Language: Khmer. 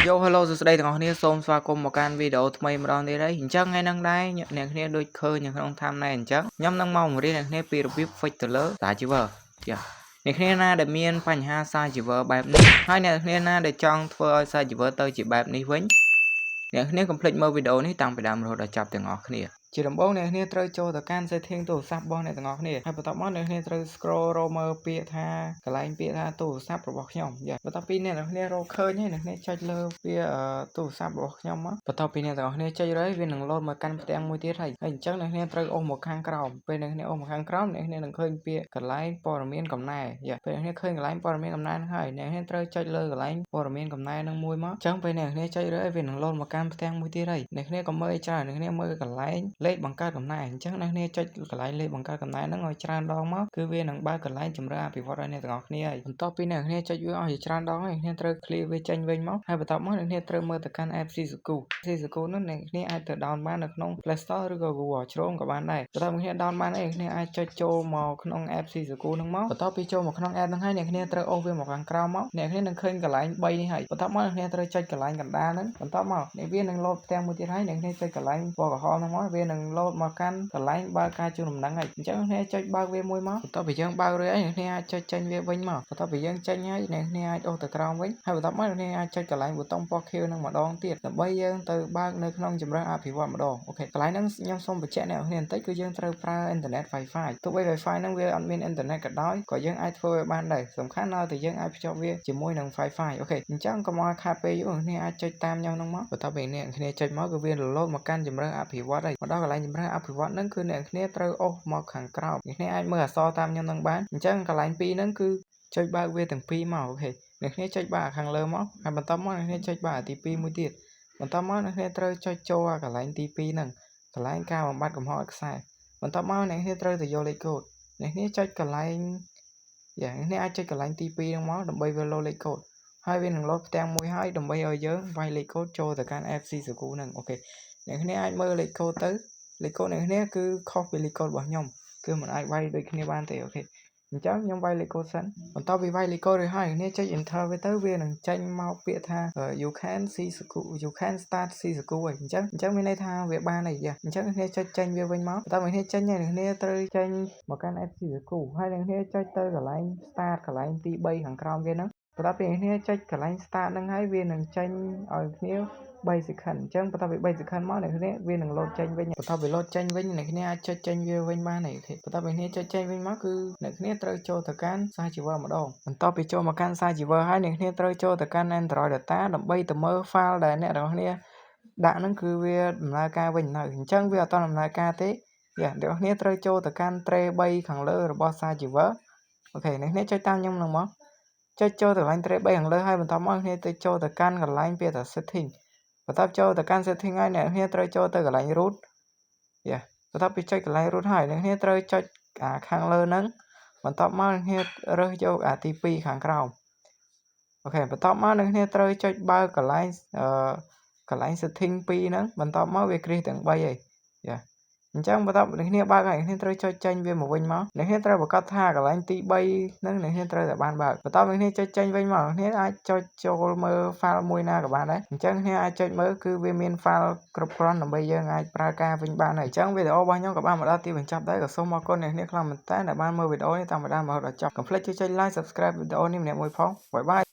Yo hello សួស្តីទាំងអស់គ្នាសូមស្វាគមន៍មកកាន់វីដេអូថ្មីម្ដងទៀតហើយអញ្ចឹងថ្ងៃហ្នឹងដែរអ្នកគ្នាដូចឃើញនៅក្នុង thumbnail អញ្ចឹងខ្ញុំនឹងមកបង្រៀនអ្នកគ្នាពីរបៀប fix ទៅលើ Sagiver ចាអ្នកគ្នាណាដែលមានបញ្ហា Sagiver បែបនេះហើយអ្នកគ្នាណាដែលចង់ធ្វើឲ្យ Sagiver ទៅជាបែបនេះវិញអ្នកគ្នាកុំភ្លេចមើលវីដេអូនេះតាំងពីដើមរហូតដល់ចប់ទាំងអស់គ្នាជាដំបូងអ្នកគ្នាត្រូវចូលទៅកាន់ setting ទូរស័ព្ទរបស់អ្នកទាំងអស់គ្នាហើយបន្ទាប់មកអ្នកគ្នាត្រូវ scroll រកមើលពាក្យថាកន្លែងពាក្យថាទូរស័ព្ទរបស់ខ្ញុំបន្ទាប់ពីអ្នកគ្នារកឃើញហើយអ្នកគ្នាចុចលើពាក្យទូរស័ព្ទរបស់ខ្ញុំមកបន្ទាប់ពីអ្នកទាំងអស់គ្នាចុចរើវានឹង load មកកាន់ផ្ទាំងមួយទៀតហើយអញ្ចឹងអ្នកគ្នាត្រូវអូសមកខាងក្រោមពេលអ្នកគ្នាអូសមកខាងក្រោមអ្នកគ្នានឹងឃើញពាក្យកន្លែងព័ត៌មានកំណែពេលអ្នកគ្នាឃើញកន្លែងព័ត៌មានកំណែហ្នឹងហើយអ្នកគ្នាត្រូវចុចលើកន្លែងព័ត៌មានកំណែហ្នឹងមួយមកអញ្ចឹងពេលអ្នកគ្នាចុចរើវានឹង load មកកាន់ផ្ទាំងមួយទៀតហើយអ្នកគ្នាក៏មើលច្រើនអ្នកគ្នាមើលកន្លែងលេខបង្កើតកំណែអញ្ចឹងអ្នកគ្នាចុចកន្លែងលេខបង្កើតកំណែហ្នឹងឲ្យច្រើនដងមកគឺវានឹងបើកកន្លែងចម្រើអភិវឌ្ឍឲ្យអ្នកទាំងអស់គ្នាហើយបន្ទាប់ពីអ្នកគ្នាចុចវាអស់ជាច្រើនដងហើយអ្នកគ្នាត្រូវ clear វាចេញវិញមកហើយបន្ទាប់មកអ្នកគ្នាត្រូវមើលទៅកាន់ app Sisku នោះអ្នកគ្នាអាចទៅ down បាននៅក្នុង Play Store ឬក៏ Google Chrome ក៏បានដែរបន្ទាប់អ្នកគ្នា down បានហើយអ្នកគ្នាអាចចុចចូលមកក្នុង app Sisku ហ្នឹងមកបន្ទាប់ពីចូលមកក្នុង app ហ្នឹងហើយអ្នកគ្នាត្រូវអូសវាមកខាងក្រោមមកអ្នកគ្នានឹងឃើញកន្លែង3នេះហើយបន្ទាប់មកអ្នកគ្នាត្រូវចុចកន្លែងកណ្ដាលហ្នឹងបន្ទាប់មកអ្នកវានឹង load ផ្ទាំងមួយទៀតហើយអ្នកគ្នាចុចកន្លែងពណ៌ក្រហមហ្នឹងមកវានឹង load មកកាន់កន្លែងបើកការជូនដំណឹងហើយអញ្ចឹងអ្នកគ្នាចុចបើកវាមួយមកបន្ទាប់ពីយើងបើករួចហើយអ្នកគ្នាអាចចុចចេញវាវិញមកបន្ទាប់ពីយើងចេញហើយអ្នកគ្នាអាចអូសទៅក្រោមវិញហើយបន្ទាប់មកអ្នកគ្នាអាចចុចកន្លែងប៊ូតុងពណ៌ខៀវនឹងម្ដងទៀតដើម្បីយើងទៅបើកនៅក្នុងជម្រើសអភិវឌ្ឍម្ដងអូខេកន្លែងហ្នឹងខ្ញុំសូមបញ្ជាក់អ្នកនរគ្នាបន្តិចគឺយើងត្រូវប្រើអ៊ីនធឺណិត Wi-Fi ទោះបី Wi-Fi ហ្នឹងវាអត់មានអ៊ីនធឺណិតក៏ដោយក៏យើងអាចធ្វើវាបានដែរសំខាន់នៅតែយើងអាចភ្ជាប់វាជាមួយនឹង Wi-Fi អូខេអញ្ចឹងកុំឲ្យខាតពេលយូរអ្នកគ្នាអាចចុចតាមខ្ញុំហ្នឹងមកបន្ទាប់ពីអ្នកគ្នាចុចមកគឺវាលោតមកកាន់ជម្រើសអភិវឌ្ឍហើយមកដល់កន្លែងជម្រើសអភិវឌ្ឍហ្នឹងគឺអ្នកគ្នាត្រូវអូសមកខាងក្រោមអ្នកគ្នាអាចមើលអក្សរតាមខ្ញុំហ្នឹងបានអញ្ចឹងកន្លែងពីរហ្នឹងគឺចុចបើកវាទាំងពីរមកអូខេអ្នកគ្នាចុចបើកខាងលើមកហើយបន្ទាប់មកអ្នកគ្នាចុចបើកទី2មួយទៀតបន្ទាប់មកអ្នកគ្នាត្រូវចុចចូលកន្លែងទី2ហ្នឹងកន្លែងការបំបត្តិកំហុសខ្សែបន្ទាប់មកអ្នកគ្នាត្រូវទៅយកលេខកូដអ្នកគ្នាចុចកន្លែងអ្នកគ្នាអាចចុចកន្លែងទី2ហ្នឹងមកដើម្បីវាលោតលេខកូដហើយវានឹងលោតផ្ទាំងមួយហើយដើម្បីឲ្យយើងវាយលេខកូដចូលទៅកាន់ app Sisku ហ្នឹងអូខេអ្នកគ្នាអាចមើលលេខកូដទៅលេខកូដអ្នកគ្នាគឺខុសពីលេខកូដរបស់ខ្ញុំគឺមិនអាចវាយដូចគ្នាបានទេអូខេអញ្ចឹងខ្ញុំវាយលេខកូដសិនបន្ទាប់ពីវាយលេខកូដរួចហើយអ្នកចុច enter វាទៅវានឹងចេញមកពាក្យថា you can Sisku you can start Sisku ហើយអញ្ចឹងមានន័យថាវាបានហើយអញ្ចឹងអ្នកចុចចេញវាវិញមកបន្ទាប់ពីអ្នកចេញហើយអ្នកត្រូវចេញមកកាន់ app Sisku ហើយអ្នកចុចទៅកន្លែង start កន្លែងទី3ខាងក្រោមគេហ្នឹងបន្ទាប់ពីអ្នកចុចកន្លែង start ហ្នឹងហើយវានឹងចេញឲ្យគ្នា3 second អញ្ចឹងបន្ទាប់ពី3 second មកអ្នកគ្នាវានឹង load ចេញវិញបន្ទាប់ពី load ចេញវិញអ្នកគ្នាអាចចុចចេញវាវិញបានហើយបន្ទាប់ពីអ្នកចុចចេញវិញមកគឺអ្នកគ្នាត្រូវចូលទៅកាន់ Sagiver ម្ដងបន្ទាប់ពីចូលមកកាន់ Sagiver ហើយអ្នកគ្នាត្រូវចូលទៅកាន់ Android Data ដើម្បីទៅមើល file ដែលអ្នកទាំងគ្នាដាក់ហ្នឹងគឺវាដំណើរការវិញនៅអញ្ចឹងវាអត់ដំណើរការទេអ្នកទាំងគ្នាត្រូវចូលទៅកាន់ tray 3ខាងលើរបស់ Sagiver អូខេអ្នកគ្នាចុចតាមខ្ញុំហ្នឹងមកចុចចូលទៅកន្លែង tray 3ខាងលើហើយបន្ទាប់មកគ្នាទៅចូលទៅកាន់កន្លែងពាក្យថា setting បន្ទាប់ចូលទៅកាន់ setting ហើយអ្នកគ្នាត្រូវចូលទៅកន្លែង root បន្ទាប់ពីចុចកន្លែង root ហើយអ្នកគ្នាត្រូវចុចខាងលើហ្នឹងបន្ទាប់មកអ្នកគ្នារើសយកទី2ខាងក្រោមអូខេបន្ទាប់មកអ្នកគ្នាត្រូវចុចបើកកន្លែង setting 2ហ្នឹងបន្ទាប់មកវាគ្រាសទាំង3ហើយអញ្ចឹងបន្ទាប់អ្នកគ្នាបើកហើយអ្នកគ្នាត្រូវចុចចេញវាមកវិញមកអ្នកគ្នាត្រូវប្រកាសថាកន្លែងទី3ហ្នឹងអ្នកគ្នាត្រូវតែបានបើកបន្ទាប់អ្នកគ្នាចុចចេញវិញមកអ្នកគ្នាអាចចុចចូលមើល file មួយណាក៏បានដែរអញ្ចឹងអ្នកអាចចុចមើលគឺវាមាន file គ្រប់គ្រាន់ដើម្បីយើងអាចប្រើការវិញបានហើយអញ្ចឹងវីដេអូរបស់ខ្ញុំក៏បានមកដល់ទីបញ្ចប់ដែរក៏សូមអរគុណអ្នកគ្នាខ្លាំងមែនតើដែលបានមើលវីដេអូនេះតាំងពីដើមរហូតដល់ចប់កុំភ្លេចជួយចុច like subscribe វីដេអូនេះម្នាក់មួយផងបាយបាយ